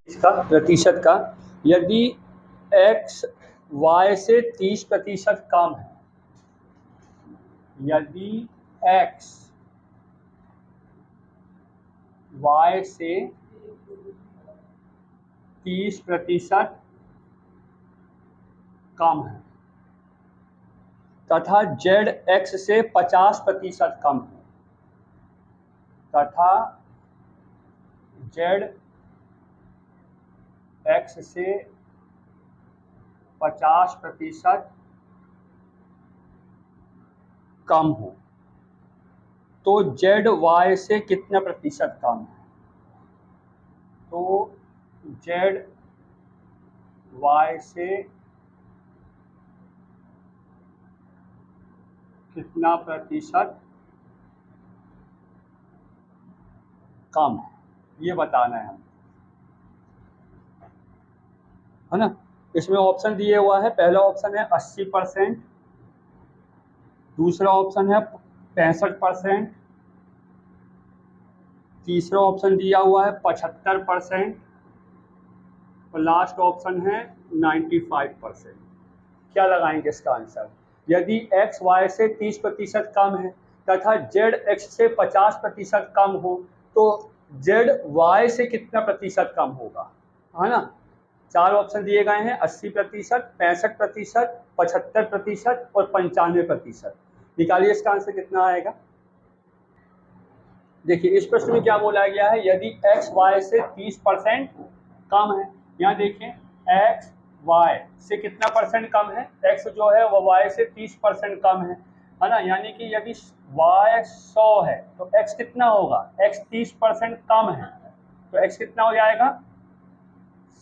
इसका प्रतिशत का, यदि x y से 30% कम है, यदि x y से 30% कम है तथा z x से 50% कम है, तथा z x से 50% कम हो, तो z y से कितना प्रतिशत कम है? तो z y से कितना प्रतिशत कम है, ये बताना है हमें, है ना। इसमें ऑप्शन दिए हुआ है, पहला ऑप्शन है 80%, दूसरा ऑप्शन है 65%, तीसरा ऑप्शन दिया हुआ है 75% और लास्ट ऑप्शन है 95%। क्या लगाएंगे इसका आंसर? यदि x y से 30% कम है तथा z x से 50% कम हो, तो z y से कितना प्रतिशत कम होगा, है ना। चार ऑप्शन दिए गए हैं, 80%, 65%, 75% और 95%। निकालिए इसका आंसर कितना आएगा। देखिए इस प्रश्न में क्या बोला गया है, यदि x y से 30% कम है, यहाँ देखिए x y से कितना परसेंट कम है, x जो है वो y से 30% कम है ना। यानी कि यदि y 100 है तो x कितना होगा, x 30% कम है तो x कितना हो जाएगा,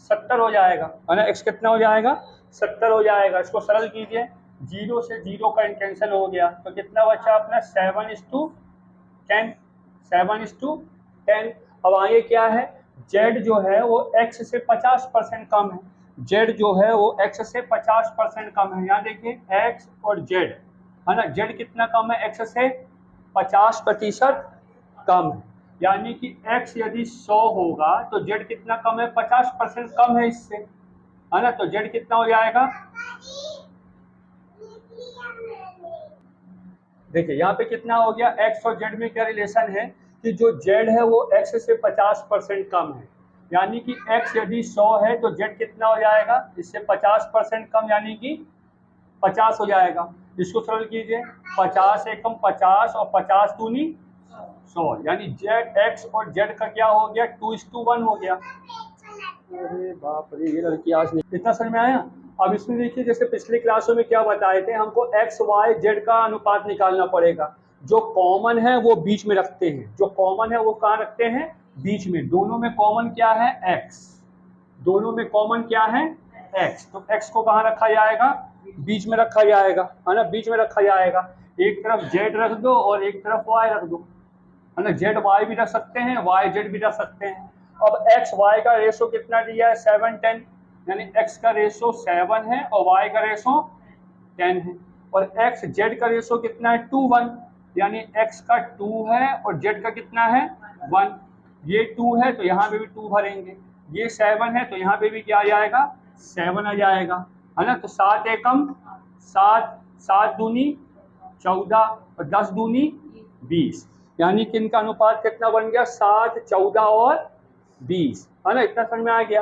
70 हो जाएगा, है ना। x कितना हो जाएगा, 70 हो जाएगा। इसको सरल कीजिए, 0 से 0 का कैंसिल हो गया तो कितना बचा अपना 7:10, 7:10। अब आगे क्या है, z जो है वो x से 50% कम है, z जो है वो x से 50% कम है। यहाँ देखिए x और z, है ना, z कितना कम है, x से 50% कम है। यानी कि x यदि 100 होगा तो z कितना कम है, 50% कम है इससे, है ना। तो z कितना हो जाएगा, देखिए यहाँ पे कितना हो गया, x और z में क्या रिलेशन है कि जो z है वो x से 50% कम है। यानी कि x यदि 100 है तो z कितना हो जाएगा, इससे 50% कम, यानी कि 50 हो जाएगा। इसको सरल कीजिए, 50 एकम 50 और 50 दूनी 100, यानी z x और z का क्या हो गया, 2:1 हो गया। अरे बाप रे, ये लड़की आज नहीं, इतना समझ में आया। अब इसमें देखिए जैसे पिछली क्लासों में क्या बताए थे, हमको x y z का अनुपात निकालना पड़ेगा। जो कॉमन है वो बीच में रखते हैं, जो कॉमन है वो कहाँ रखते हैं, बीच में। दोनों में कॉमन क्या है, x, दोनों में कॉमन क्या है, x, तो x को कहाँ रखा जाएगा, बीच में रखा जाएगा, है ना, बीच में रखा जाएगा। एक तरफ z रख दो और एक तरफ y रख दो, है ना, z y भी रख सकते हैं, y z भी रख सकते हैं। अब x y का रेशो कितना दिया है, 7:10, यानी x का रेशो 7 है और y का रेशो 10 है। और x z का रेशो कितना है, 2:1, यानी x का 2 है और z का कितना है, 1। ये 2 है तो यहाँ पे भी 2 भरेंगे, ये 7 है तो यहाँ पे भी क्या आ जाएगा, 7 आ जाएगा, है ना। तो 7 एकम 7, 7 दूनी 14 और 10 दूनी 20, यानी कि इनका अनुपात कितना बन गया, 7, 14 और 20, है ना। इतना समझ में आ गया,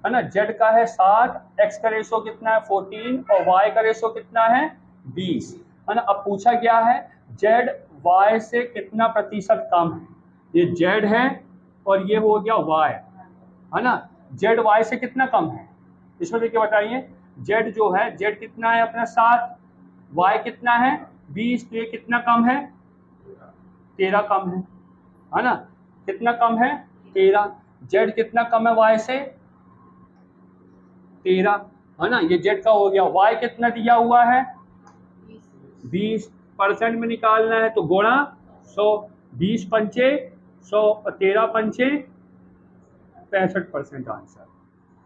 है ना। z का है 7, x का रेशो कितना है 14 और y का रेशो कितना है 20, है ना। अब पूछा गया है z y से कितना प्रतिशत कम है, ये z है और ये हो गया y, है ना। z y से कितना कम है, इसमें देखिए बताइए, z जो है, z कितना है अपना 7, y कितना है 20, तो ये कितना कम है, 13 कम है ना। कितना कम है, 13। z कितना कम है y से, 13, है ना, ये z का हो गया। y कितना दिया हुआ है, 20% में निकालना है तो गुणा 100, 20 पंचे 100 और 13 पंचे 65% आंसर,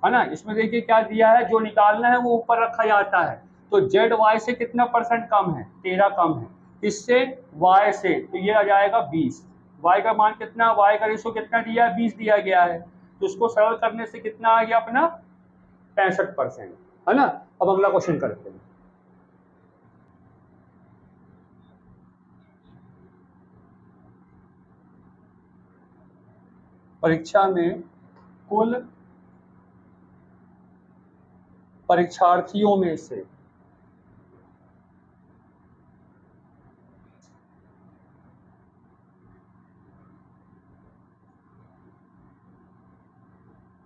है ना। इसमें देखिए क्या दिया है, जो निकालना है वो ऊपर रखा जाता है। तो z y से कितना परसेंट कम है, 13 कम है, किससे, y से, तो ये आ जाएगा 20। y का मान कितना, y का रेशो कितना दिया है, 20 दिया गया है, तो इसको सरल करने से कितना आ गया अपना 65%, है ना। अब अगला क्वेश्चन करते हैं। परीक्षा में कुल परीक्षार्थियों में से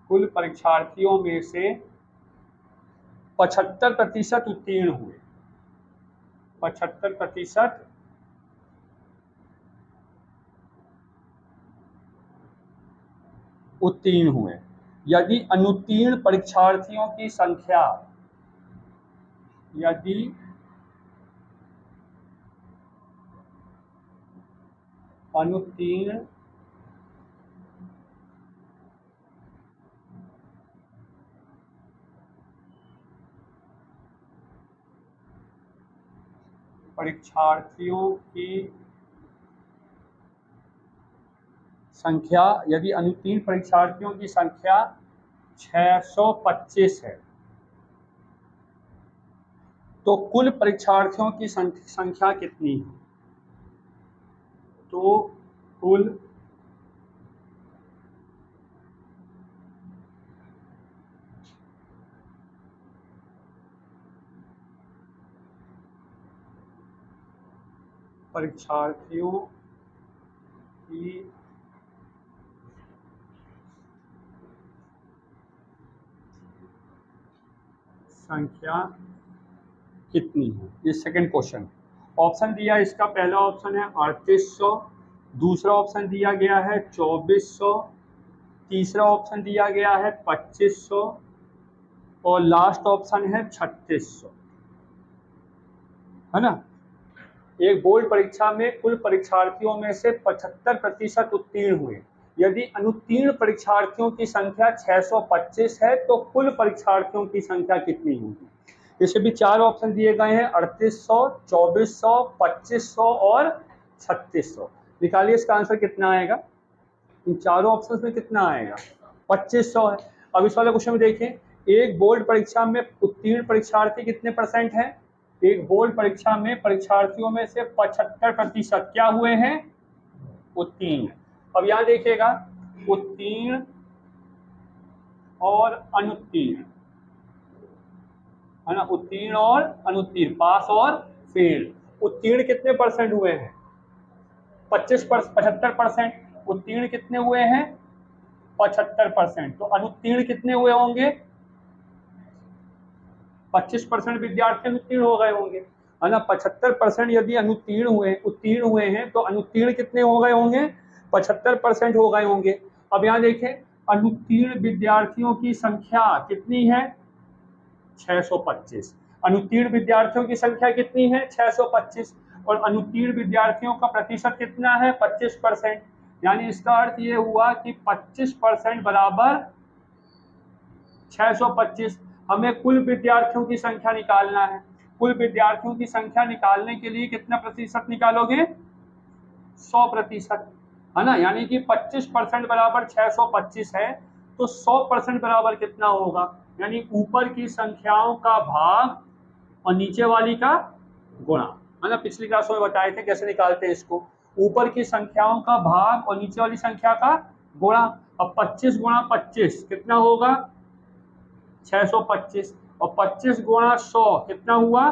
कुल परीक्षार्थियों में से 75% उत्तीर्ण हुए, 75% उत्तीर्ण हुए। यदि अनुत्तीर्ण परीक्षार्थियों की संख्या, यदि अनुत्तीर्ण परीक्षार्थियों की संख्या, यदि अनुत्तीर्ण परीक्षार्थियों की संख्या 625 है, तो कुल परीक्षार्थियों की संख्या कितनी है, तो कुल परीक्षार्थियों की संख्या कितनी है, ये सेकंड क्वेश्चन। ऑप्शन दिया इसका, पहला ऑप्शन है 3800, दूसरा ऑप्शन दिया गया है 2400, तीसरा ऑप्शन दिया गया है 2500 और लास्ट ऑप्शन है 3600, है ना। एक बोर्ड परीक्षा में कुल परीक्षार्थियों में से 75% उत्तीर्ण हुए। यदि अनुत्तीर्ण परीक्षार्थियों की संख्या 625 है तो कुल परीक्षार्थियों की संख्या कितनी होगी। इसके भी 4 ऑप्शन दिए गए हैं, 3800, 2400, 2500 और 3600। निकालिए इसका आंसर कितना आएगा, इन चारों ऑप्शन में कितना आएगा, 2500 है। अब इस वाले क्वेश्चन में देखें, एक बोर्ड परीक्षा में उत्तीर्ण परीक्षार्थी कितने परसेंट हैं, एक बोर्ड परीक्षा में परीक्षार्थियों में से 75% क्या हुए हैं, उत्तीर्ण। अब यहाँ देखिएगा, उत्तीर्ण और अनुत्तीर्ण, है ना, उत्तीर्ण और अनुत्तीर्ण, पास और फेल। उत्तीर्ण कितने परसेंट हुए हैं, 75%। उत्तीर्ण कितने हुए हैं, 75%। तो अनुत्तीर्ण कितने हुए होंगे, 25% विद्यार्थी अनुत्तीर्ण हो गए होंगे, है ना। 75% यदि उत्तीर्ण हुए हैं तो अनुत्तीर्ण कितने हो गए होंगे, 75% हो गए होंगे। अब यहाँ देखें, अनुत्तीर्ण विद्यार्थियों की संख्या कितनी है, 625। अनुत्तीर्ण विद्यार्थियों की संख्या कितनी है, 625, और अनुत्तीर्ण विद्यार्थियों का प्रतिशत कितना है, 25%। यानी इसका अर्थ ये हुआ कि 25% बराबर 625। हमें कुल विद्यार्थियों की संख्या निकालना है। कुल विद्यार्थियों की संख्या निकालने के लिए कितना प्रतिशत निकालोगे, 100%, है ना। यानी कि 25% बराबर 625 है, तो 100% बराबर कितना होगा, यानी ऊपर की संख्याओं का भाग और नीचे वाली का गुणा, है ना। पिछली क्लास में बताए थे कैसे निकालते हैं इसको, ऊपर की संख्याओं का भाग और नीचे वाली संख्या का गुणा। अब 25 गुणा 25 कितना होगा, 625, और 25 गुणा 100 कितना हुआ,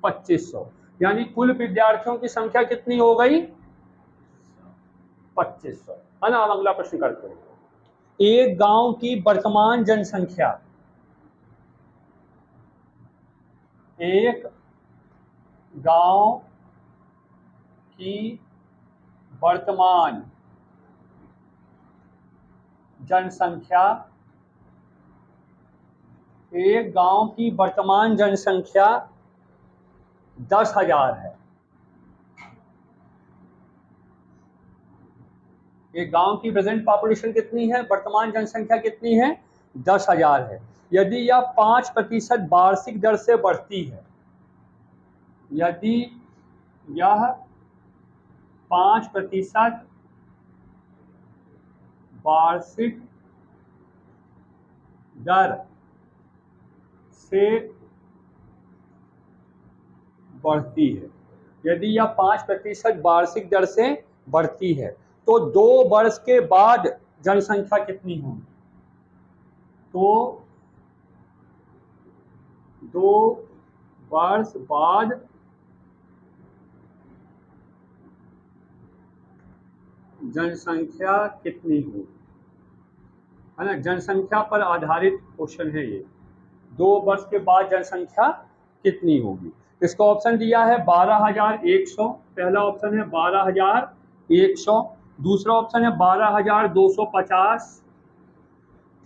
2500। यानी कुल विद्यार्थियों की संख्या कितनी हो गई, 2500, है ना। हम अगला प्रश्न करते हैं। एक गांव की वर्तमान जनसंख्या, एक गांव की वर्तमान जनसंख्या, एक गांव की वर्तमान जनसंख्या 10,000 है। एक गांव की प्रेजेंट पॉपुलेशन कितनी है, वर्तमान जनसंख्या कितनी है, 10,000 है। यदि यह 5% वार्षिक दर से बढ़ती है, यदि यह 5% वार्षिक दर से बढ़ती है। यदि यह 5% वार्षिक दर से बढ़ती है तो 2 वर्ष के बाद जनसंख्या कितनी होगी? तो 2 वर्ष बाद जनसंख्या कितनी होगी, है ना। जनसंख्या पर आधारित क्वेश्चन है ये। 2 वर्ष के बाद जनसंख्या कितनी होगी? इसका ऑप्शन दिया है 12,100। पहला ऑप्शन है 12,100, दूसरा ऑप्शन है 12,250,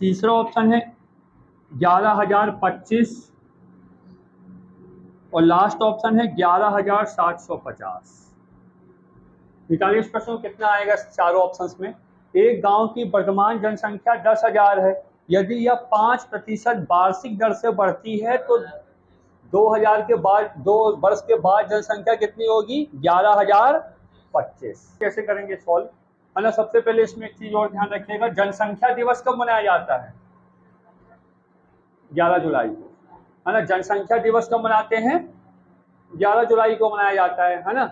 तीसरा ऑप्शन है 11,025 और लास्ट ऑप्शन है 11,750। निकालिए इस प्रश्न में कितना आएगा चारों ऑप्शंस में। एक गांव की वर्तमान जनसंख्या 10,000 है। यदि यह 5% वार्षिक दर से बढ़ती है तो 2000 के बाद 2 वर्ष के बाद जनसंख्या कितनी होगी? 11,025। कैसे करेंगे सॉल्व, है ना। सबसे पहले इसमें एक चीज और ध्यान रखिएगा, जनसंख्या दिवस कब मनाया जाता है? 11 जुलाई को, है ना। जनसंख्या दिवस कब मनाते हैं? 11 जुलाई को मनाया जाता है ना।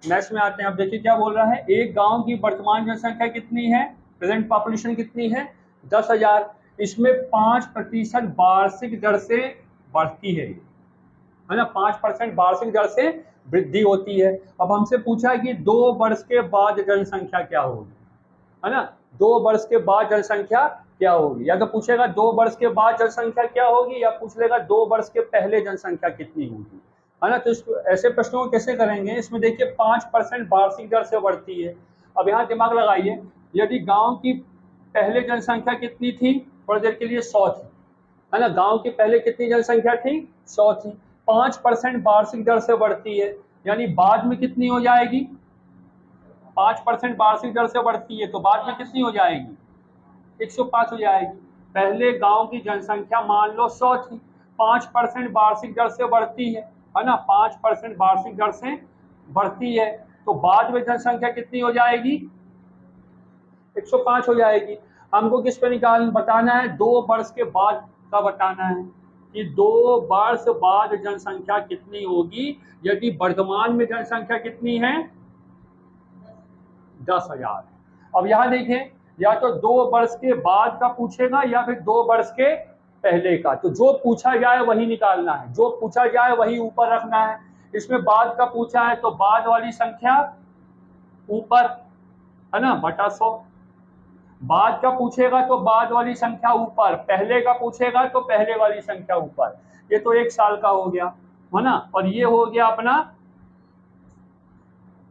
नेक्स्ट में आते हैं। अब देखिए क्या बोल रहा है, एक गांव की वर्तमान जनसंख्या कितनी है, प्रेजेंट पॉपुलेशन कितनी है? 10,000। इसमें 5% वार्षिक दर से बढ़ती है ना। 5% वार्षिक दर से वृद्धि होती है। अब हमसे पूछा कि 2 वर्ष के बाद जनसंख्या क्या होगी, है ना। 2 वर्ष के बाद जनसंख्या क्या होगी, या तो पूछेगा 2 वर्ष के बाद जनसंख्या क्या होगी, या पूछ लेगा 2 वर्ष के पहले जनसंख्या कितनी होगी, है ना। तो ऐसे प्रश्नों को कैसे करेंगे? इसमें देखिए 5% वार्षिक दर से बढ़ती है। अब यहाँ दिमाग लगाइए, यदि गांव की पहले जनसंख्या कितनी थी? थोड़ी देर के लिए 100 थी, है ना। गांव की पहले कितनी जनसंख्या थी? 100 थी। 5% वार्षिक दर से बढ़ती है, यानी बाद में कितनी हो जाएगी? 5% वार्षिक दर से बढ़ती है तो बाद में कितनी हो जाएगी? 105 हो जाएगी। पहले गांव की जनसंख्या मान लो 100 थी, 5% वार्षिक दर से बढ़ती है ना। 5% वार्षिक दर से बढ़ती है तो बाद में जनसंख्या कितनी हो जाएगी? 105 हो जाएगी। हमको किस पे बताना है? 2 वर्ष के बाद का बताना है कि 2 वर्ष बाद जनसंख्या कितनी होगी। यदि वर्तमान में जनसंख्या कितनी है? 10,000। अब यहाँ देखें, या तो 2 वर्ष के बाद का पूछेगा या फिर 2 वर्ष के पहले का। तो जो पूछा जाए वही निकालना है, जो पूछा जाए वही ऊपर रखना है। इसमें बाद का पूछा है तो बाद वाली संख्या ऊपर, है ना, बटा 100। बाद का पूछेगा तो बाद वाली संख्या ऊपर, पहले का पूछेगा तो पहले वाली संख्या ऊपर। ये तो 1 साल का हो गया, है ना। और ये हो गया अपना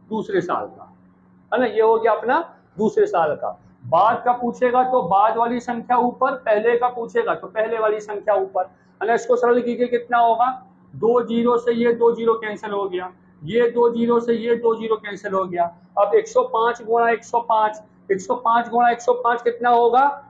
दूसरे साल का, है ना। ये हो गया अपना दूसरे साल का। बाद का पूछेगा तो बाद वाली संख्या ऊपर, पहले का पूछेगा तो पहले वाली संख्या ऊपर, है ना। इसको सरल कीजिए, कितना होगा? 2 जीरो से ये 2 जीरो कैंसिल हो गया, ये 2 जीरो से ये 2 जीरो कैंसिल हो गया। अब 105 गुणा 105, 105 गुणा 105 कितना होगा?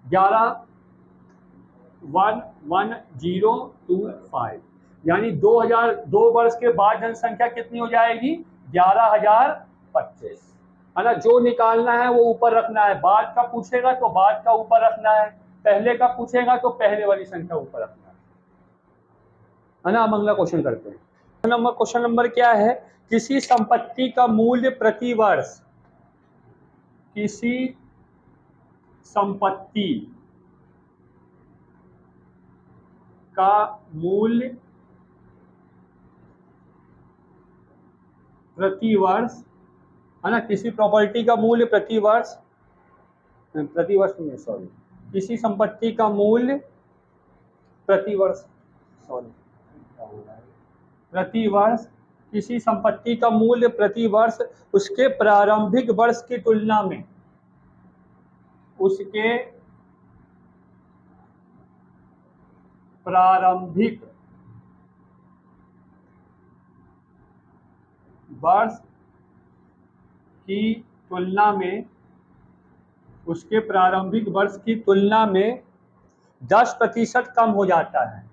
11,11025। यानी 2 वर्ष के बाद जनसंख्या कितनी हो जाएगी? 11,025, है ना। जो निकालना है वो ऊपर रखना है। बाद का पूछेगा तो बाद का ऊपर रखना है, पहले का पूछेगा तो पहले वाली संख्या ऊपर रखना है ना। हम अगला क्वेश्चन करते हैं। क्वेश्चन नंबर क्या है? किसी संपत्ति का मूल्य प्रति वर्ष, किसी संपत्ति का मूल्य प्रति वर्ष, है ना। किसी प्रॉपर्टी का मूल्य किसी संपत्ति का मूल्य प्रति वर्ष, किसी संपत्ति का मूल्य प्रति वर्ष उसके प्रारंभिक वर्ष की तुलना में, उसके प्रारंभिक वर्ष की तुलना में, उसके प्रारंभिक वर्ष की तुलना में 10% कम हो जाता है।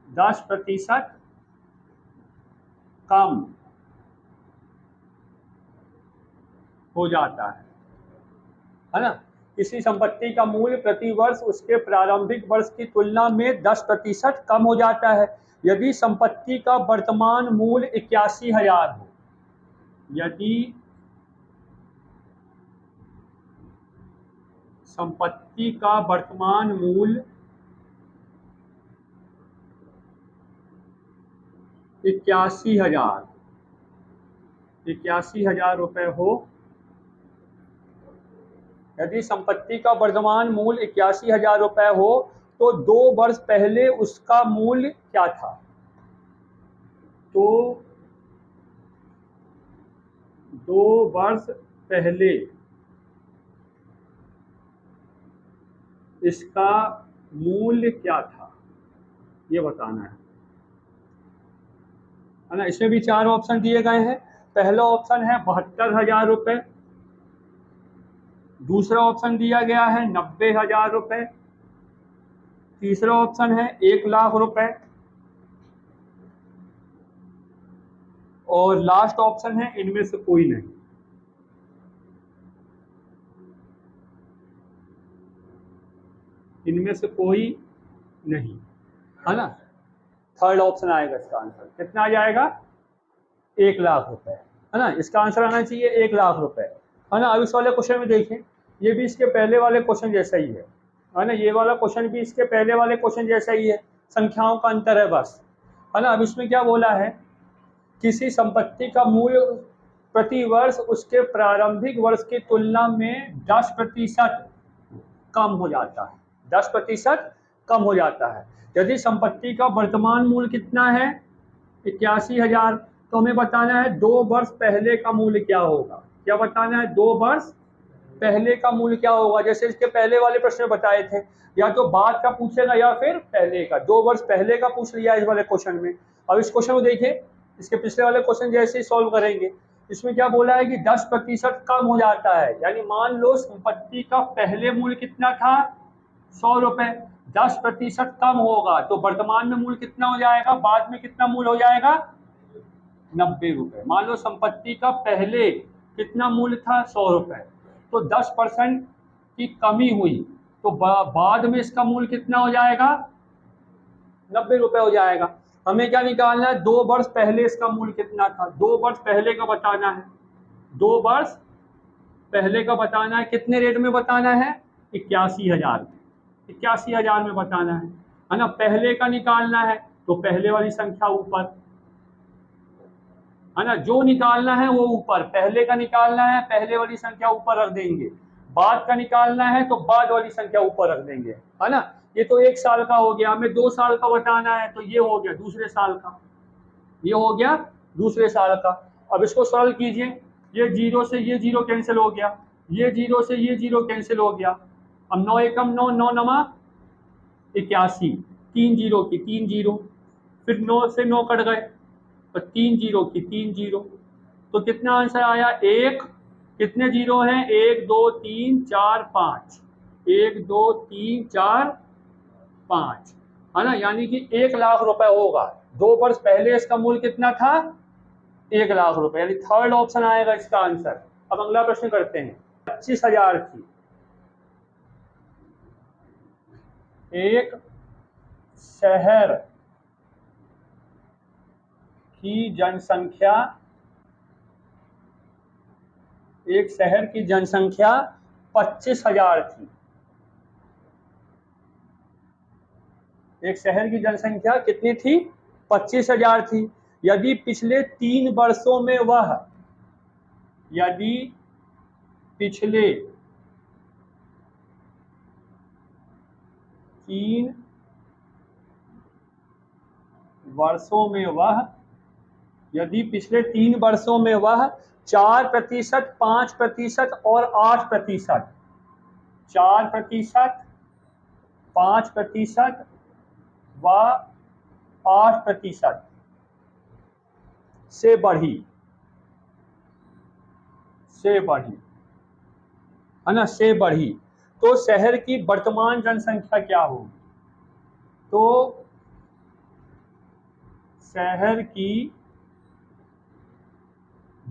10% कम हो जाता है ना। किसी संपत्ति का मूल्य प्रति वर्ष उसके प्रारंभिक वर्ष की तुलना में 10% कम हो जाता है यदि संपत्ति का वर्तमान मूल्य 81,000 हो। यदि संपत्ति का वर्तमान मूल्य 81,000 रुपये हो, यदि संपत्ति का वर्तमान मूल्य 81,000 रुपये हो तो 2 वर्ष पहले उसका मूल्य क्या था। तो 2 वर्ष पहले इसका मूल्य क्या था ये बताना है ना। इसमें भी 4 ऑप्शन दिए गए हैं। पहला ऑप्शन है 72,000 रुपये, दूसरा ऑप्शन दिया गया है 90,000 रुपये, तीसरा ऑप्शन है 1,00,000 रुपये और लास्ट ऑप्शन है इनमें से कोई नहीं। इनमें से कोई नहीं है ना। थर्ड ऑप्शन आएगा इसका आंसर। कितना आ जाएगा? 1,00,000 रुपये है ना। इसका आंसर आना चाहिए 1,00,000 रुपये है ना। अब इस वाले क्वेश्चन में देखें, ये भी इसके पहले वाले क्वेश्चन जैसा ही है ना। ये वाला क्वेश्चन भी इसके पहले वाले क्वेश्चन जैसा ही है, संख्याओं का अंतर है बस है ना। अब इसमें क्या बोला है, किसी संपत्ति का मूल्य प्रति वर्ष उसके प्रारंभिक वर्ष की तुलना में 10% कम हो जाता है। 10% कम हो जाता है। यदि संपत्ति का वर्तमान मूल्य कितना है 81,000, तो हमें बताना है 2 वर्ष पहले का मूल्य क्या होगा। क्या बताना है? 2 वर्ष पहले का मूल्य क्या होगा। जैसे इसके पहले वाले प्रश्न में बताए थे, या तो बाद का पूछेगा या फिर पहले का। 2 वर्ष पहले का पूछ लिया इस वाले क्वेश्चन में। अब इस क्वेश्चन को देखिए, इसके पिछले वाले क्वेश्चन जैसे ही सॉल्व करेंगे। इसमें क्या बोला है कि 10% कम हो जाता है। यानी मान लो संपत्ति का पहले मूल्य कितना था 100 रुपये, 10% कम होगा तो वर्तमान में मूल्य कितना हो जाएगा, बाद में कितना मूल्य हो जाएगा 90 रुपये। मान लो संपत्ति का पहले कितना मूल्य था 100 रुपये, तो 10% की कमी हुई तो बाद में इसका मूल्य कितना हो जाएगा 90 रुपये हो जाएगा। हमें क्या निकालना है, 2 वर्ष पहले इसका मूल्य कितना था। 2 वर्ष पहले का बताना है। 2 वर्ष पहले का बताना है। कितने रेट में बताना है? 81,000। 81,000 में बताना है ना। पहले का निकालना है तो पहले वाली संख्या ऊपर है ना। जो निकालना है वो ऊपर, पहले का निकालना है पहले वाली संख्या ऊपर रख देंगे, बाद का निकालना है तो बाद वाली संख्या ऊपर रख देंगे है ना। ये तो 1 साल का हो गया। हमें 2 साल का बताना है तो ये हो गया दूसरे साल का, ये हो गया दूसरे साल का। अब इसको सरल कीजिए, ये 0 से ये 0 कैंसिल हो गया, ये 0 से ये 0 कैंसिल हो गया। अब 9 एकम 9, 9 नमा 81, 3 0 की 3 0, फिर 9 से 9 कट गए तो 3 0 की 3 0। तो कितना आंसर आया? 1, कितने 0 हैं? 1 2 3 4 5, 1 2 3 4 5 है ना। यानी कि 1,00,000 रुपए होगा। 2 वर्ष पहले इसका मूल्य कितना था 1,00,000 रुपए, यानी थर्ड ऑप्शन आएगा इसका आंसर। अब अगला प्रश्न करते हैं। 25,000 की एक शहर की जनसंख्या, एक शहर की जनसंख्या 25,000 थी। एक शहर की जनसंख्या कितनी थी? 25,000 थी। यदि पिछले 3 वर्षों में वह, यदि पिछले 3 वर्षों में वह, यदि पिछले 3 वर्षों में वह 4%, 5% और 8%, 4%, 5% व 8% से बढ़ी है ना, से बढ़ी, तो शहर की वर्तमान जनसंख्या क्या होगी? तो शहर की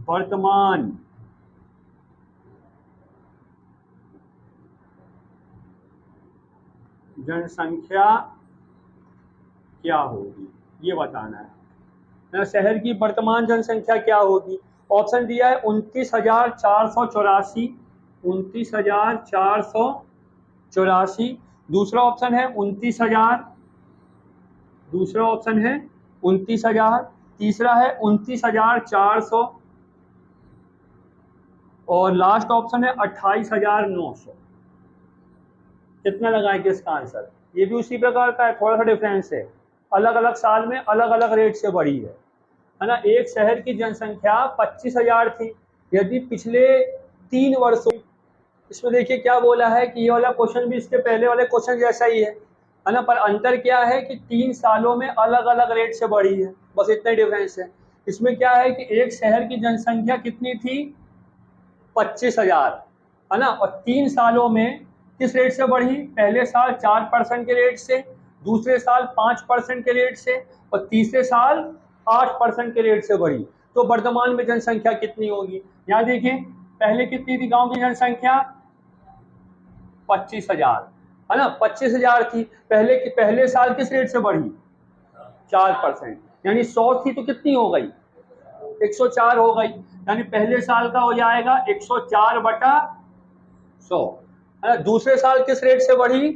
वर्तमान जनसंख्या क्या होगी, ये बताना है। शहर की वर्तमान जनसंख्या क्या होगी। ऑप्शन दिया है 29,484, 29,484। दूसरा ऑप्शन है 29,000, दूसरा ऑप्शन है 29,000। तीसरा है 29,400 और लास्ट ऑप्शन है 28,900। कितना लगाएंगे इसका आंसर। ये भी उसी प्रकार का है, थोड़ा सा डिफरेंस है, अलग अलग साल में अलग अलग रेट से बढ़ी है ना। एक शहर की जनसंख्या 25,000 थी, यदि पिछले 3 वर्षों, इसमें देखिए क्या बोला है कि ये वाला क्वेश्चन भी इसके पहले वाले क्वेश्चन जैसा ही है ना, पर अंतर क्या है कि 3 सालों में अलग अलग रेट से बढ़ी है, बस इतना ही डिफरेंस है। इसमें क्या है कि एक शहर की जनसंख्या कितनी थी, 25,000 है ना, और 3 सालों में किस रेट से बढ़ी, पहले साल 4% के रेट से, दूसरे साल 5% के रेट से और तीसरे साल 8% के रेट से बढ़ी। तो वर्तमान में जनसंख्या कितनी होगी, यहाँ देखिए पहले कितनी थी गांव की जनसंख्या, 25,000 है ना, 25,000 थी। पहले साल किस रेट से बढ़ी, 4%, यानी 100 थी तो कितनी हो गई, 104 हो गई। यानी पहले साल का हो जाएगा 104/100 है ना। दूसरे साल किस रेट से बढ़ी,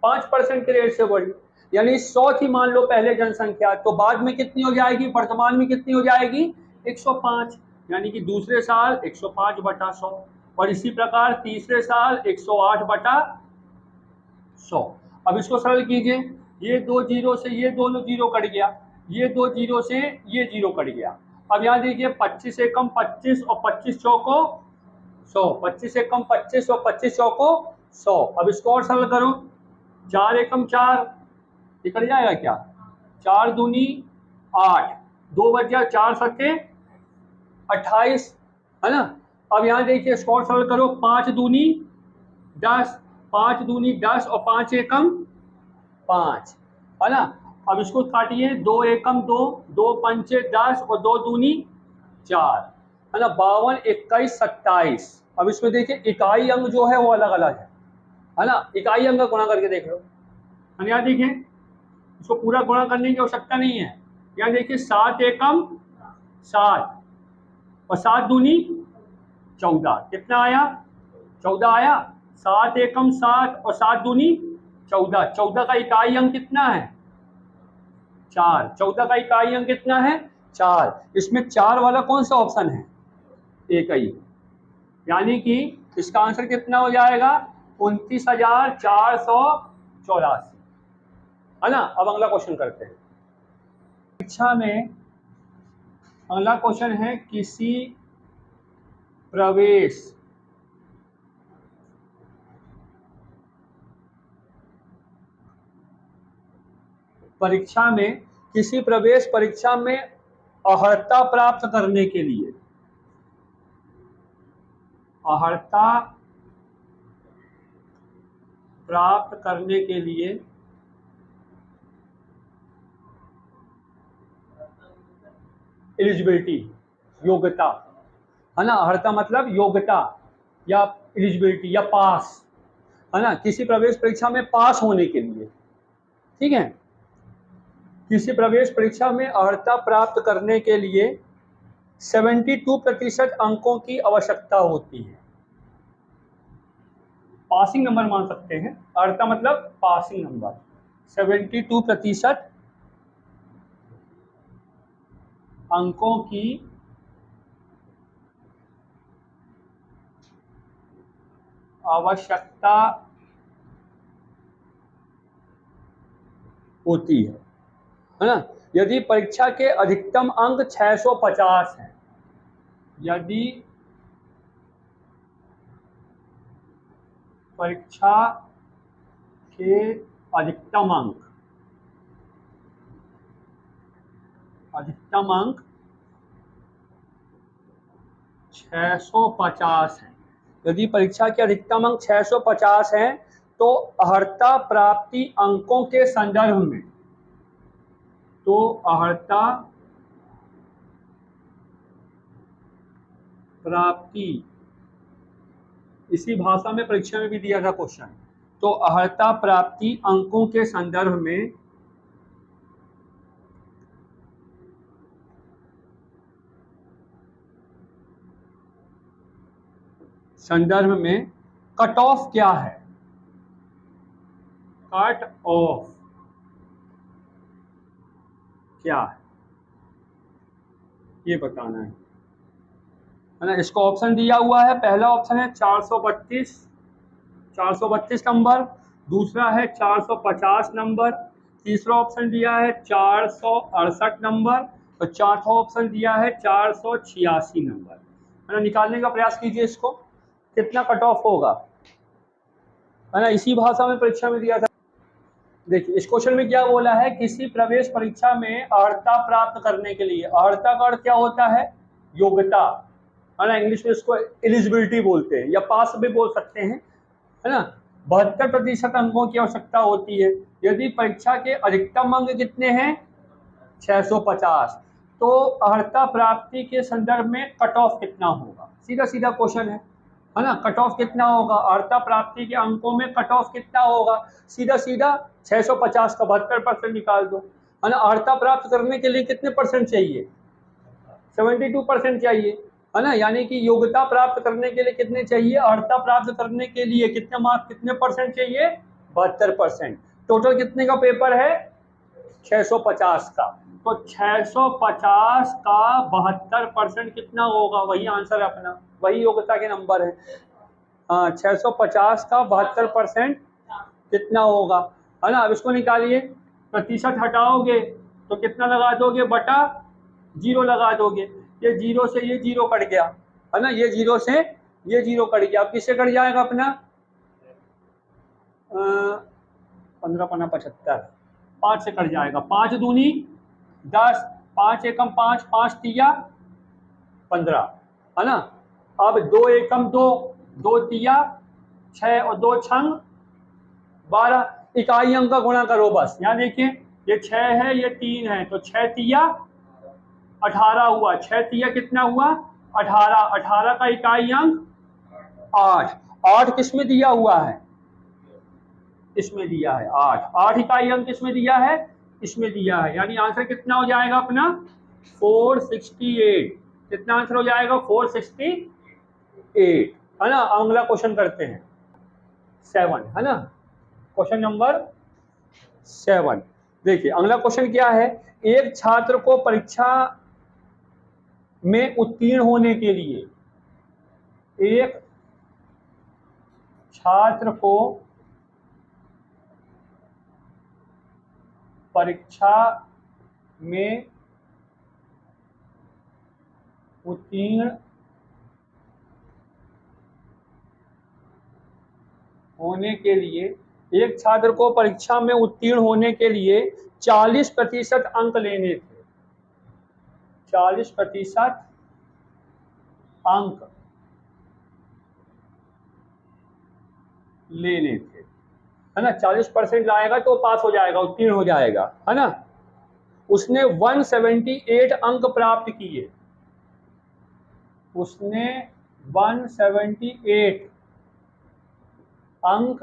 5% के रेट से बढ़ी, यानी 100 थी मान लो पहले जनसंख्या, तो बाद में कितनी हो जाएगी, वर्तमान में कितनी हो जाएगी, 105, यानी कि दूसरे साल 105/100 और इसी प्रकार तीसरे साल 108/100। अब इसको सरल कीजिए, ये 2 जीरो से ये दोनों जीरो कट गया, ये 2 जीरो से ये जीरो कट गया। अब यहाँ देखिए 25 से कम 25 और 25 चौको 100, 25 से कम 25 और 25 चौको 100। अब इसको और सरल करो, 4 एकम 4, ये कट जाएगा क्या, 4 दूनी 8, 2 बच गया, 4 सत्ते 28 है ना। अब यहाँ देखिए इसको और सरल करो, 5 दूनी 10, 5 दूनी 10 और 5 एकम 5 है ना। अब इसको काटिए, 2 एकम 2, 2 पंचे 10 और 2 दूनी 4 है ना, 52, 21, 27। अब इसमें देखिए इकाई अंक जो है वो अलग अलग है ना, इकाई अंक का गुणा करके देख लो। यहाँ देखिए इसको पूरा गुणा करने की आवश्यकता नहीं है, यहाँ देखिए 7 एकम 7 और 7 दूनी 14, कितना आया, 14 आया। 7 एकम 7 और 7 दूनी 14, 14 का इकाई अंक कितना है, 4, 14 का इकाई अंक कितना है, 4। इसमें 4 वाला कौन सा ऑप्शन है, एक ही, यानी कि इसका आंसर कितना हो जाएगा, 29,484 है ना। अब अगला क्वेश्चन करते हैं। परीक्षा में अगला क्वेश्चन है, किसी प्रवेश परीक्षा में, किसी प्रवेश परीक्षा में अर्हता प्राप्त करने के लिए, अर्हता प्राप्त करने के लिए एलिजिबिलिटी, योग्यता है ना, अर्हता मतलब योग्यता या एलिजिबिलिटी या पास है ना, किसी प्रवेश परीक्षा में पास होने के लिए, ठीक है। किसी प्रवेश परीक्षा में अर्हता प्राप्त करने के लिए 72% अंकों की आवश्यकता होती है। पासिंग नंबर मान सकते हैं, अर्हता मतलब पासिंग नंबर, 72% अंकों की आवश्यकता होती है ना। यदि परीक्षा के अधिकतम अंक 650 हैं, यदि परीक्षा के अधिकतम अंक 650 हैं, यदि परीक्षा के अधिकतम अंक 650 हैं तो अर्हता प्राप्ति अंकों के संदर्भ में, तो अर्हता प्राप्ति, इसी भाषा में परीक्षा में भी दिया था क्वेश्चन। तो अर्हता प्राप्ति अंकों के संदर्भ में कट ऑफ क्या है, कट ऑफ क्या है ये बताना है ना। इसको ऑप्शन दिया हुआ है, पहला ऑप्शन है 432 नंबर, दूसरा है 450 नंबर, तीसरा ऑप्शन दिया है 468 नंबर और चौथा ऑप्शन दिया है 486 नंबर, है ना। निकालने का प्रयास कीजिए इसको, कितना कट ऑफ होगा, है ना। इसी भाषा में परीक्षा में दिया था। देखिए इस क्वेश्चन में क्या बोला है, किसी प्रवेश परीक्षा में अर्हता प्राप्त करने के लिए, अर्हता का अर्थ क्या होता है, योग्यता, है ना। इंग्लिश में इसको एलिजिबिलिटी बोलते हैं या पास भी बोल सकते हैं, है ना। 72% अंकों की आवश्यकता होती है। यदि परीक्षा के अधिकतम अंक कितने हैं, 650, तो अर्हता प्राप्ति के संदर्भ में कट ऑफ कितना होगा, सीधा सीधा क्वेश्चन है ना। कट ऑफ कितना होगा, अर्हता प्राप्ति के अंकों में कट ऑफ कितना होगा, सीधा सीधा 650 का 72% निकाल दो, है ना। अर्हता प्राप्त करने के लिए कितने परसेंट चाहिए, 72% चाहिए, है ना। यानी कि योग्यता प्राप्त करने के लिए कितने चाहिए, अर्हता प्राप्त करने के लिए कितने मार्क्स, कितने परसेंट चाहिए, 72%। टोटल कितने का पेपर है, 650 का, तो 650 का 72% कितना होगा, वही आंसर है अपना, वही योग्यता के नंबर है। हाँ 650 का 72% कितना होगा, है ना। अब इसको निकालिए, प्रतिशत हटाओगे तो कितना लगा दोगे, बटा 0 लगा दोगे, ये 0 से ये 0 कट गया, है ना। ये 0 से ये 0 कट गया। अब किससे कट जाएगा अपना, 15 पन्ना 75, 5 से कट जाएगा, 5 दूनी 10, 5 एकम 5, 5 तिया 15, है ना। अब 2 एकम 2, 2 तिया 6 और 2 छंग 12, इकाई अंक का गुणा करो बस। यहाँ देखिए ये 6 है, ये 3 है, तो 6 तिया 18 हुआ, 6 तिया कितना हुआ, 18, 18 का इकाई अंक 8, 8 किस में दिया हुआ है, इसमें दिया है 8, 8 इकाई अंक किसमें दिया है, इसमें दिया है। यानी आंसर कितना हो जाएगा अपना, 468। कितना आंसर हो जाएगा, 468, है ना। अगला क्वेश्चन करते हैं 7, है ना, क्वेश्चन नंबर 7। देखिए अगला क्वेश्चन क्या है, एक छात्र को परीक्षा में उत्तीर्ण होने के लिए, एक छात्र को परीक्षा में उत्तीर्ण होने के लिए, एक छात्र को परीक्षा में उत्तीर्ण होने के लिए 40% अंक लेने थे, 40% अंक लेने थे, है ना। 40% लाएगा तो पास हो जाएगा, उत्तीर्ण हो जाएगा, है ना। उसने 178 अंक प्राप्त किए, उसने 178 अंक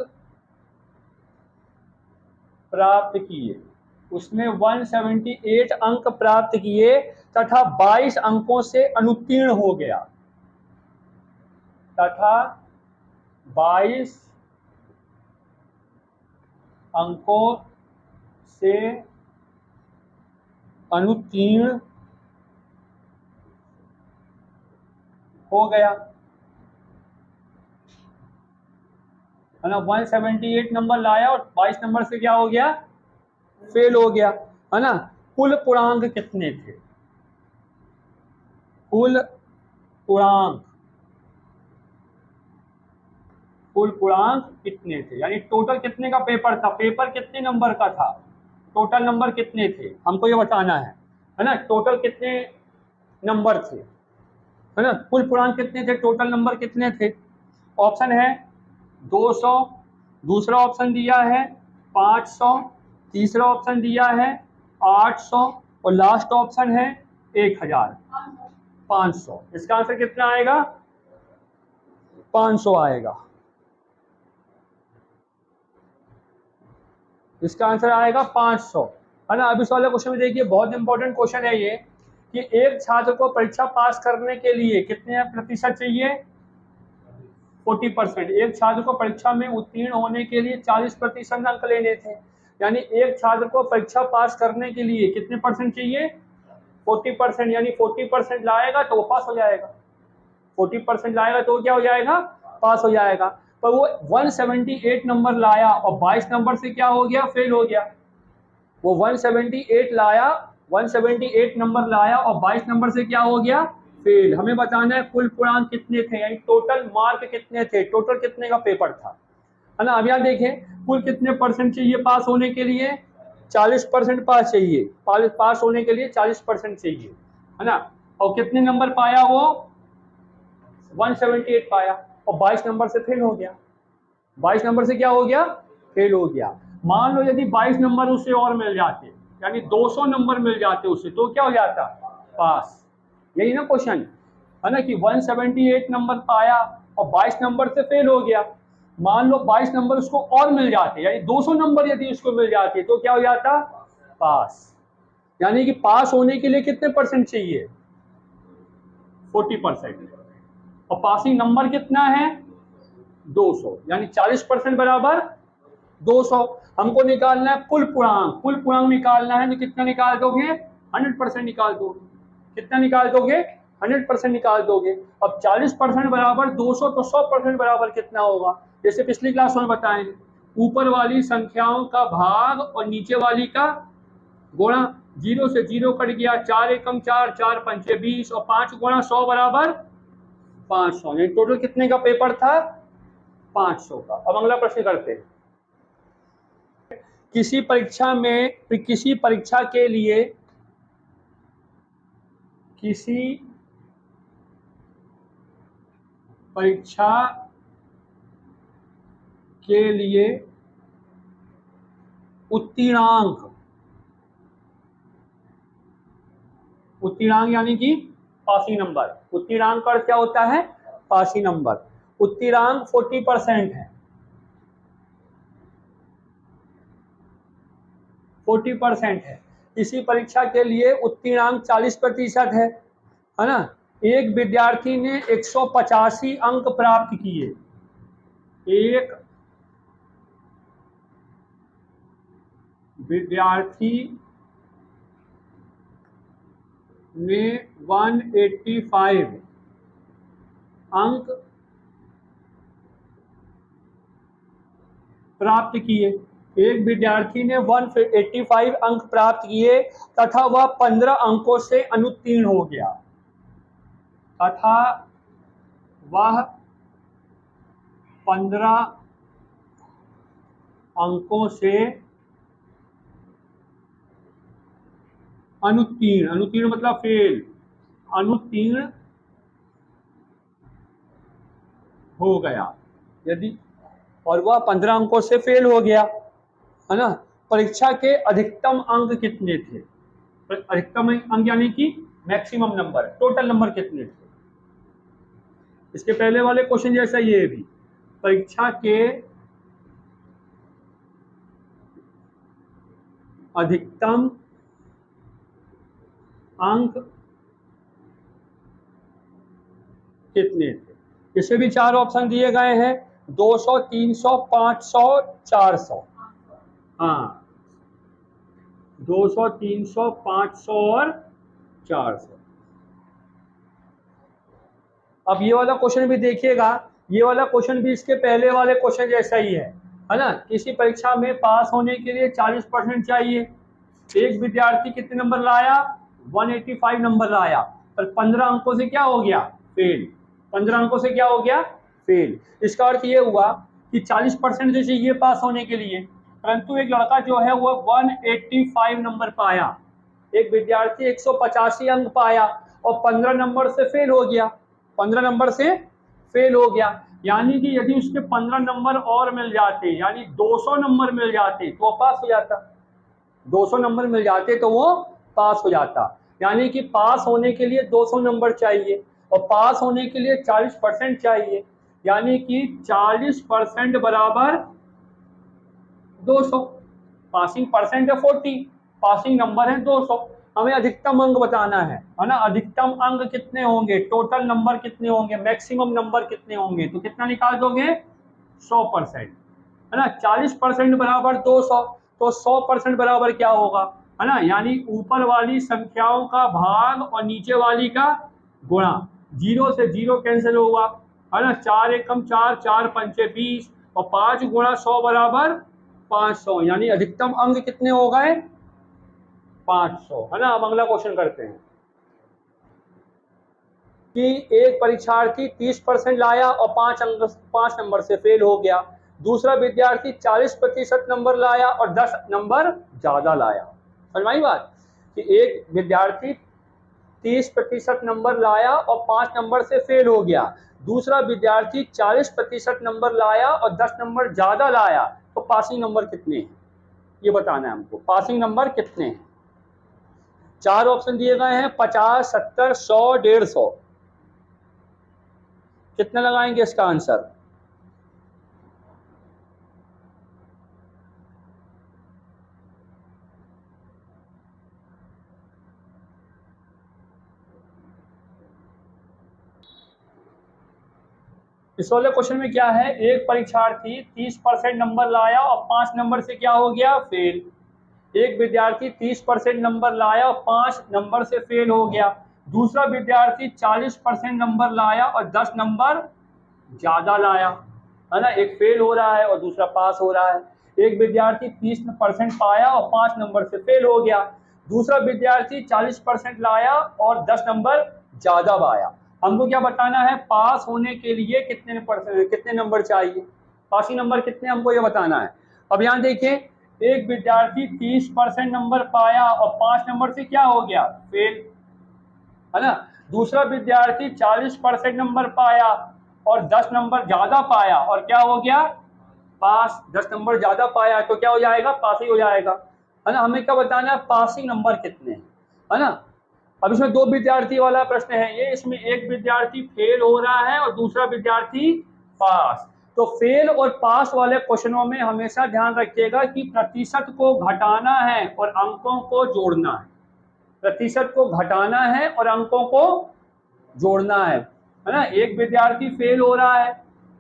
प्राप्त किए, उसने 178 अंक प्राप्त किए तथा 22 अंकों से अनुत्तीर्ण हो गया, तथा 22 अंकों से अनुत्तीर्ण हो गया, है ना। 178 नंबर लाया और 22 नंबर से क्या हो गया, फेल हो गया, है ना। कुल पूर्णांक कितने थे, कुल पूर्णांक, कुल पूर्णांक कितने थे, यानी टोटल कितने का पेपर था, पेपर कितने नंबर का था, टोटल नंबर कितने थे, हमको ये बताना है ना। टोटल कितने नंबर थे, है ना। कुल पूर्णांक कितने थे, टोटल नंबर कितने थे। ऑप्शन है 200, दूसरा ऑप्शन दिया है 500, तीसरा ऑप्शन दिया है 800 और लास्ट ऑप्शन है 1000। 500। इसका आंसर कितना आएगा? 500 आएगा। इसका आंसर आएगा 500, है ना। अब इस वाले क्वेश्चन में देखिए, बहुत इंपॉर्टेंट क्वेश्चन है ये कि एक छात्र को परीक्षा पास करने के लिए कितने प्रतिशत चाहिए? 40%। एक छात्र को परीक्षा में उत्तीर्ण होने के लिए 40% अंक लेने थे, यानी एक छात्र को परीक्षा पास करने के लिए कितने परसेंट चाहिए? 40%। यानी 40% लाएगा तो वो पास हो जाएगा। 40% लाएगा तो क्या हो जाएगा? पास हो जाएगा। पर वो 178 नंबर लाया और 22 नंबर से क्या हो गया? फेल हो गया। वो 178 लाया, 178 नंबर लाया और 22 नंबर से क्या हो गया? फेल। हमें बताना है कुल पूर्णांक कितने थे, यानी टोटल मार्क कितने थे, टोटल कितने का पेपर था, है ना। अब यहाँ देखें कुल कितने परसेंट चाहिए पास होने के लिए? 40% पास चाहिए। पास होने के लिए 40% चाहिए, है ना। और कितने नंबर पाया वो? 178 पाया और 22 नंबर से फेल हो गया। 22 नंबर से क्या हो गया? फेल हो गया। मान लो यदि 22 नंबर उसे और मिल जाते, यानी 200 नंबर मिल जाते उसे, तो क्या हो जाता? पास। यही ना क्वेश्चन, है ना, कि 178 नंबर पाया और 22 नंबर से फेल हो गया। मान लो 22 नंबर उसको और मिल जाते, यानी 200 नंबर यदि उसको मिल जाते, तो क्या हो जाता? पास। यानी कि पास होने के लिए कितने परसेंट चाहिए? 40%। और पासिंग नंबर कितना है? 200। यानी 40% बराबर 200। हमको निकालना है कुल पूर्णांक। कुल पूर्णांक निकालना है तो कितना निकाल दोगे? 100% निकाल दोगे। कितना निकाल दोगे? 100% निकाल दोगे। अब 40% बराबर 200, तो 100% बराबर कितना होगा? जैसे पिछली क्लास में बताएं, ऊपर वाली संख्याओं का भाग और नीचे वाली का गुणा। 0 से 0 कट गया, 4 एकम 4, 4 पंचे 20 और 5 गुणा 100 बराबर 500। यानी टोटल कितने का पेपर था? 500 का। अब अगला प्रश्न करते हैं। किसी परीक्षा के लिए उत्तीर्णांक यानी कि पासिंग नंबर। उत्तीर्णांक का अर्थ क्या होता है? Passing number. उत्तीर्णांक 40% है। 40% है। इसी परीक्षा के लिए उत्तीर्णांक 40% है ना। एक विद्यार्थी ने 185 अंक प्राप्त किए। एक विद्यार्थी ने 185 अंक प्राप्त किए। एक विद्यार्थी ने 185 अंक प्राप्त किए तथा वह 15 अंकों से अनुत्तीर्ण हो गया। तथा वह 15 अंकों से अनुत्तीर्ण मतलब फेल, अनुत्तीर्ण हो गया। यदि और वह 15 अंकों से फेल हो गया, है ना। परीक्षा के अधिकतम अंक कितने थे? अधिकतम अंक यानी कि मैक्सिमम नंबर, टोटल नंबर कितने थे? इसके पहले वाले क्वेश्चन जैसा ये भी, परीक्षा के अधिकतम अंक कितने थे? इससे भी 4 ऑप्शन दिए गए हैं, 200, 300, 500, 400। हाँ, 200, 300, 500 और 400। अब ये वाला क्वेश्चन भी देखिएगा, ये वाला क्वेश्चन भी इसके पहले वाले क्वेश्चन जैसा ही है ना। किसी परीक्षा में पास होने के लिए 40% चाहिए। एक विद्यार्थी कितने नंबर लाया? 185 नंबर लाया, पर 15 अंकों से क्या हो गया? फेल। 15 अंकों से क्या हो गया? फेल। इसका अर्थ ये हुआ कि 40% जो चाहिए पास होने के लिए, परंतु एक लड़का जो है वो 185 नंबर पाया। एक विद्यार्थी 185 अंक पाया और 15 नंबर से फेल हो गया। 15 नंबर से फेल हो गया, यानी कि यदि उसके 15 नंबर और मिल जाते, यानी 200 नंबर मिल जाते, तो वो पास हो जाता। 200 नंबर मिल जाते तो वो पास हो जाता। यानी कि पास होने के लिए 200 नंबर चाहिए और पास होने के लिए 40% चाहिए, यानी कि 40% बराबर 200। पासिंग परसेंट है 40, पासिंग नंबर है 200। हमें अधिकतम अंक बताना है ना, अधिकतम अंक कितने होंगे, टोटल नंबर कितने होंगे, मैक्सिमम नंबर कितने होंगे, तो कितना निकाल दोगे 100%, है ना। 40% बराबर 200, तो 100% बराबर क्या होगा, है ना, यानी ऊपर वाली संख्याओं का भाग और नीचे वाली का गुणा। 0 से 0 कैंसिल होगा, है ना, 4 एकम 4, 4 पंचे 20 और 5 गुणा 100 बराबर 500, यानी अधिकतम अंक कितने हो गए 500, है ना। अब अगला क्वेश्चन करते हैं कि एक परीक्षार्थी 30% लाया और 5 नंबर से फेल हो गया, दूसरा विद्यार्थी 40% नंबर लाया और 10 नंबर ज्यादा लाया। समझ में आई बात, कि एक विद्यार्थी 30% नंबर लाया और 5 नंबर से फेल हो गया, दूसरा विद्यार्थी 40% नंबर लाया और 10 नंबर ज्यादा लाया, तो पासिंग नंबर कितने हैं ये बताना है हमको। पासिंग नंबर कितने हैं, 4 ऑप्शन दिए गए हैं, 50, 70, 100, 150। कितने लगाएंगे इसका आंसर, इस वाले क्वेश्चन में क्या है, एक परीक्षार्थी 30% नंबर लाया और 5 नंबर से क्या हो गया फेल। एक विद्यार्थी 30% नंबर लाया और 5 नंबर से फेल हो गया, दूसरा विद्यार्थी 40% नंबर लाया और 10 नंबर ज्यादा लाया, है ना। एक फेल हो रहा है और दूसरा पास हो रहा है। एक विद्यार्थी 30% पाया और 5 नंबर से फेल हो गया, दूसरा विद्यार्थी 40% लाया और 10 नंबर ज्यादा पाया। हमको क्या बताना है, पास होने के लिए कितने नंबर चाहिए, पासिंग नंबर कितने, हमको ये बताना है। अब यहाँ देखिए, एक विद्यार्थी 30% नंबर पाया और 5 नंबर से क्या हो गया फेल, है ना। दूसरा विद्यार्थी 40% नंबर पाया और 10 नंबर ज्यादा पाया और क्या हो गया पास, 10 नंबर ज्यादा पाया तो क्या हो जाएगा, पास ही हो जाएगा, है ना। हमें क्या बताना है, पासिंग नंबर कितने हैं, है ना। अब इसमें 2 विद्यार्थी वाला प्रश्न है ये, इसमें एक विद्यार्थी फेल हो रहा है और दूसरा विद्यार्थी पास। तो फेल और पास वाले क्वेश्चनों में हमेशा ध्यान रखिएगा कि प्रतिशत को घटाना है और अंकों को जोड़ना है, प्रतिशत को घटाना है और अंकों को जोड़ना है ना। एक विद्यार्थी फेल हो रहा है,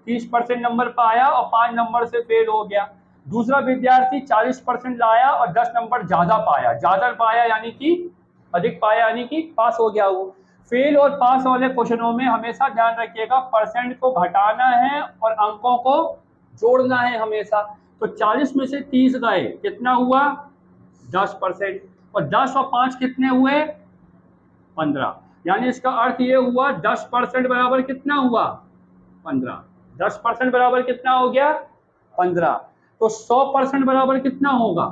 30% नंबर पाया और 5 नंबर से फेल हो गया, दूसरा विद्यार्थी 40% लाया और 10 नंबर ज्यादा पाया यानी कि अधिक पाया, यानी कि पास हो गया वो। फेल और पास वाले क्वेश्चनों में हमेशा ध्यान रखिएगा परसेंट को घटाना है और अंकों को जोड़ना है हमेशा। तो 40 में से 30 गए, कितना हुआ 10%, और 10 और 5 कितने हुए 15, यानी इसका अर्थ ये हुआ 10% बराबर कितना हुआ 15, 10% बराबर कितना हो गया 15। तो 100% बराबर कितना होगा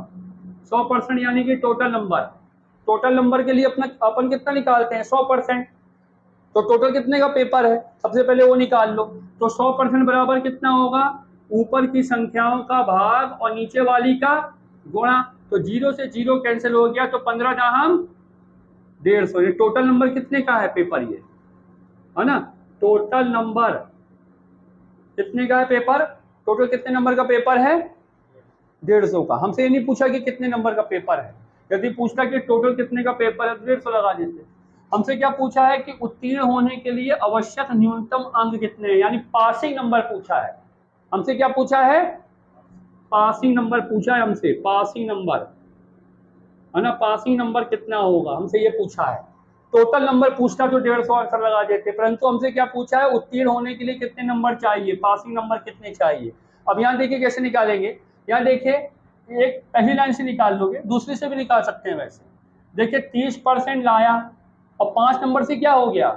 100%, यानी कि टोटल नंबर के लिए अपन कितना निकालते हैं 100%। तो टोटल कितने का पेपर है, सबसे पहले वो निकाल लो। तो 100% बराबर कितना होगा, ऊपर की संख्याओं का भाग और नीचे वाली का गुणा। तो 0 से 0 कैंसिल हो गया, तो 15 दाहम 150। ये टोटल नंबर कितने का है पेपर, ये है ना। टोटल नंबर कितने का है पेपर, टोटल कितने नंबर का पेपर है 150 का। हमसे ये नहीं पूछा कि कितने नंबर का पेपर है, यदि पूछता कि टोटल कितने का पेपर है तो 150 लगा देते। हमसे क्या पूछा है कि उत्तीर्ण होने के लिए आवश्यक न्यूनतम अंक कितने हैं, यानी पासिंग नंबर पूछा है हमसे। क्या पूछा है, पासिंग नंबर पूछा है हमसे, पासिंग नंबर, है ना। पासिंग नंबर कितना होगा हमसे ये पूछा है। टोटल नंबर पूछता तो 150 आंसर लगा देते, परंतु हमसे क्या पूछा है, उत्तीर्ण होने के लिए कितने नंबर चाहिए, पासिंग नंबर कितने चाहिए। अब यहाँ देखिए कैसे निकालेंगे, यहाँ देखिए एक पहली लाइन से निकाल लोगे, दूसरी से भी निकाल सकते हैं वैसे। देखिए 30% लाया और 5 नंबर से क्या हो गया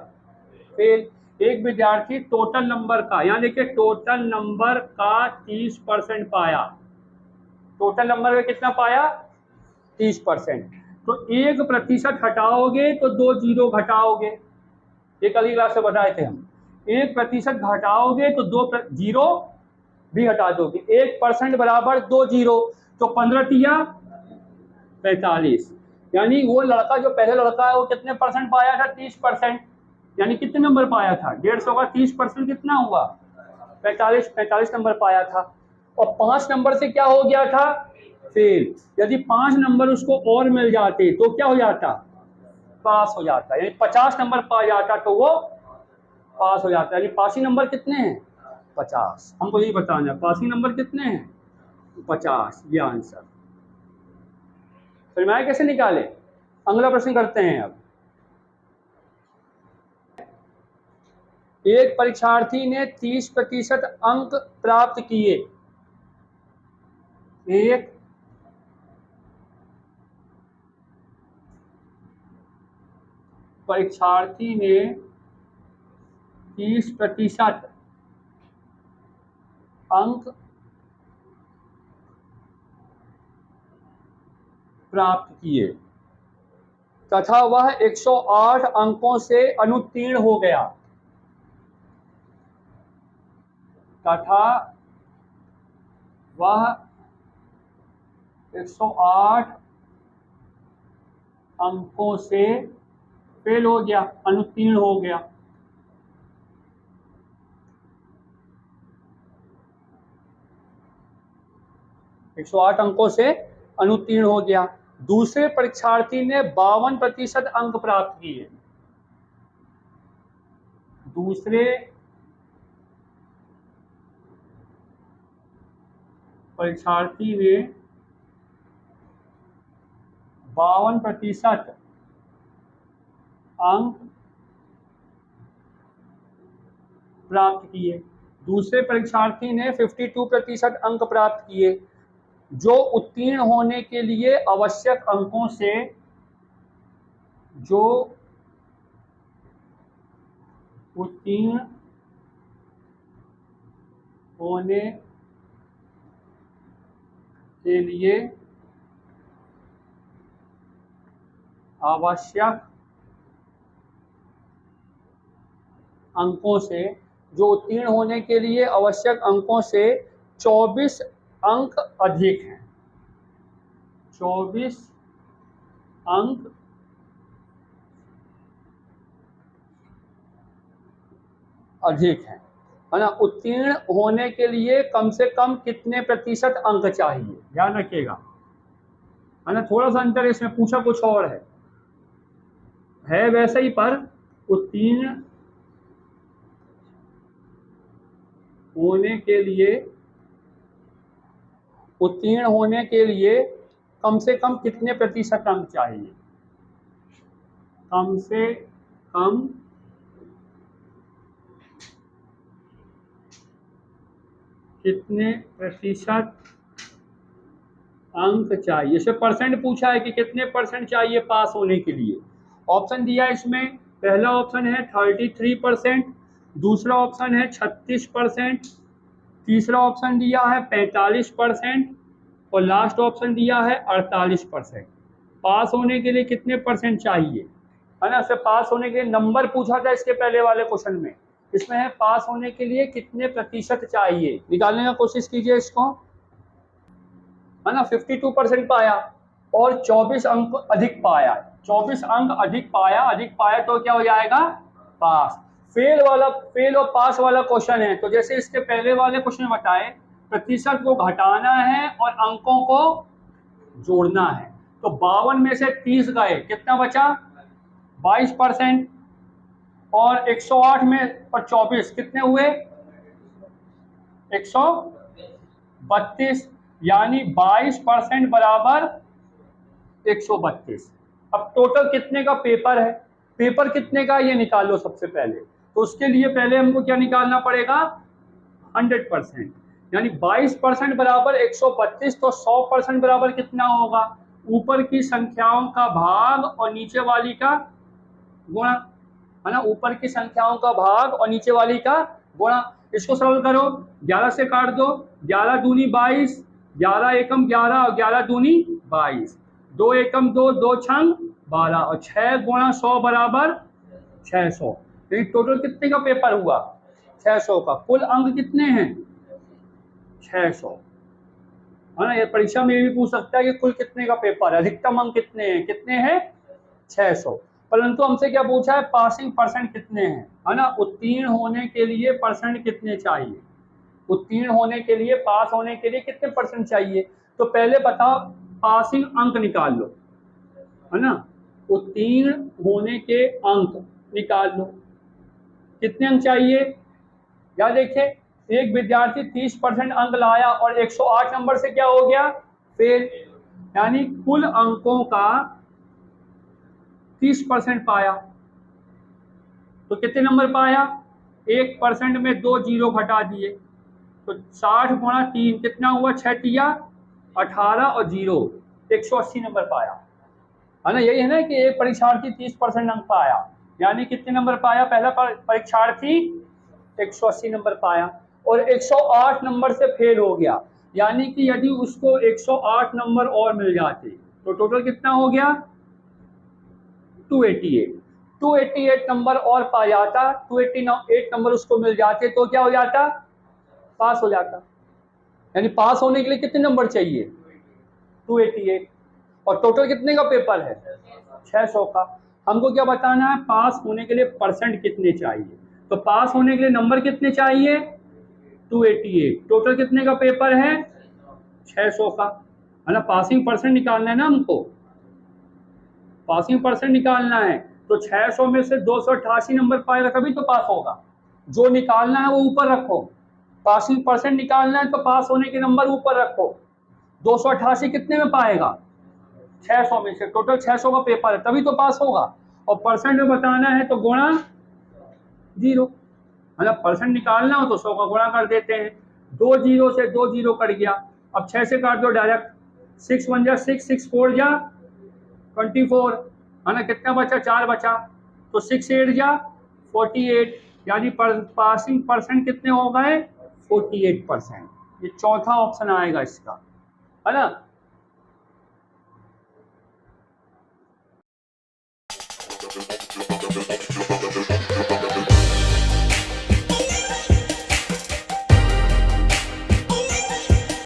फेल। एक विद्यार्थी टोटल नंबर का, यहाँ देखिए टोटल नंबर का 30% पाया, टोटल नंबर में कितना पाया 30%। तो 1% हटाओगे तो 2 जीरो घटाओगे, एक अगली क्लास से बताए थे हम। 1% घटाओगे तो 2 जीरो भी हटा दोगे, 1% बराबर 2 जीरो, तो 15 तिया 45। यानी वो लड़का जो पहले लड़का है वो कितने परसेंट पाया था? 30%। यानी कितने नंबर पाया था? 150 का 30% कितना हुआ? 45 नंबर पाया था। और 5 नंबर से क्या हो गया था? फेल। यदि 5 नंबर उसको और मिल जाते तो क्या हो जाता? पास हो जाता। यानी 50 नंबर पा जाता तो वो पास हो जाता है। यानी पासिंग नंबर कितने हैं? 50। हमको यही बताना है पासिंग नंबर कितने हैं? 50। ये आंसर। फिर मैं कैसे निकाले? अगला प्रश्न करते हैं। अब एक परीक्षार्थी ने 30% अंक प्राप्त किए। एक परीक्षार्थी ने 30% अंक प्राप्त किए तथा वह 108 अंकों से अनुत्तीर्ण हो गया। तथा वह 108 अंकों से फेल हो गया, अनुत्तीर्ण हो गया। एक 108 अंकों से अनुत्तीर्ण हो गया। दूसरे परीक्षार्थी ने 52% अंक प्राप्त किए। दूसरे परीक्षार्थी ने 52% अंक प्राप्त किए। दूसरे परीक्षार्थी ने 52% अंक प्राप्त किए, जो उत्तीर्ण होने के लिए आवश्यक अंकों से उत्तीर्ण होने के लिए आवश्यक अंकों से 24 अंक अधिक हैं। 24 अंक अधिक हैं, है ना। उत्तीर्ण होने के लिए कम से कम कितने प्रतिशत अंक चाहिए? ध्यान रखिएगा, है ना। थोड़ा सा अंतर इसमें, पूछा कुछ और है वैसे ही, पर उत्तीर्ण होने के लिए कम से कम कितने प्रतिशत अंक चाहिए? कम से कम कितने प्रतिशत अंक चाहिए? इसे परसेंट पूछा है कि कितने परसेंट चाहिए पास होने के लिए। ऑप्शन दिया है इसमें, पहला ऑप्शन है 33%, दूसरा ऑप्शन है 36%, तीसरा ऑप्शन दिया है 45% और लास्ट ऑप्शन दिया है 48%। पास होने के लिए कितने परसेंट चाहिए, है ना। इससे पास होने के लिए नंबर पूछा था इसके पहले वाले क्वेश्चन में, इसमें है पास होने के लिए कितने प्रतिशत चाहिए। निकालने का कोशिश कीजिए इसको, है ना। 52% पाया और 24 अंक अधिक पाया। 24 अंक अधिक पाया तो क्या हो जाएगा? पास। फेल और पास वाला क्वेश्चन है, तो जैसे इसके पहले वाले क्वेश्चन में बताए, प्रतिशत को घटाना है और अंकों को जोड़ना है। तो 52 में से 30 गए, कितना बचा? 22%। और 108 में पर 24 कितने हुए? 132। यानी 22% बराबर 132। अब टोटल कितने का पेपर है? पेपर कितने का ये निकालो सबसे पहले। तो उसके लिए पहले हमको क्या निकालना पड़ेगा? 100%। यानी 22% बराबर 132, तो 100% बराबर कितना होगा? ऊपर की संख्याओं का भाग और नीचे वाली का गुणा, है ना। ऊपर की संख्याओं का भाग और नीचे वाली का गुणा। इसको सरल करो, 11 से काट दो, 11 दूनी 22, 11 एकम 11 और 11 दूनी 22, 2 एकम 2, 2 छंग 12 और 6 गुणा 100 बराबर 600। तो टोटल कितने का पेपर हुआ? 600 का। कुल अंक कितने हैं? 600, है ना। ये परीक्षा में ये भी पूछ सकता है कि कुल कितने का पेपर है, अधिकतम अंक कितने हैं 600। परंतु हमसे क्या पूछा है, पासिंग परसेंट कितने हैं, है ना। उत्तीर्ण होने के लिए परसेंट कितने चाहिए, उत्तीर्ण होने के लिए, पास होने के लिए कितने परसेंट चाहिए। तो पहले बताओ पासिंग अंक निकाल लो, है ना। उत्तीर्ण होने के अंक निकाल लो, कितने अंक चाहिए। या देखिए, एक विद्यार्थी 30% अंक लाया और 108 नंबर से क्या हो गया, फेल। यानी कुल अंकों का 30% पाया, तो कितने नंबर पाया, 1% में 2 जीरो घटा दिए, तो 60 गुणा 3 कितना हुआ, 6 तिया 18 और जीरो 180 नंबर पाया, है ना। यही है ना कि एक परीक्षार्थी 30% अंक पाया, यानी कितने नंबर पाया, पहला परीक्षार्थी 180 नंबर पाया और 108 नंबर से फेल हो गया। यानी कि यदि उसको 108 नंबर और मिल जाते तो टोटल कितना हो गया 288 नंबर और पा जाता, 288 नंबर उसको मिल जाते तो क्या हो जाता, पास हो जाता। यानी पास होने के लिए कितने नंबर चाहिए 288, और टोटल कितने का पेपर है 600 का। हमको क्या बताना है, पास होने के लिए परसेंट कितने चाहिए। तो पास होने के लिए नंबर कितने चाहिए 288, टोटल कितने का पेपर है 600 का, है ना। पासिंग परसेंट निकालना है ना हमको, पासिंग परसेंट निकालना है। तो 600 में से 288 नंबर पाएगा तभी तो पास होगा, जो निकालना है वो ऊपर रखो। पासिंग परसेंट निकालना है तो पास होने के नंबर ऊपर रखो। 288 कितने में पाएगा 600 में से, टोटल 600 का पेपर है तभी तो पास होगा। और परसेंट में बताना है तो गुणा 0, मतलब परसेंट निकालना हो तो 100 का गुणा कर देते हैं। 2 जीरो से 2 जीरो कट गया, अब 6 से काट दो डायरेक्ट, 6 1 जा 6, 6 4 जा 24, है ना। कितना बचा 4 बचा, तो 6 8 जा 48, यानी पासिंग परसेंट कितने हो गए 48%। ये चौथा ऑप्शन आएगा इसका, है ना।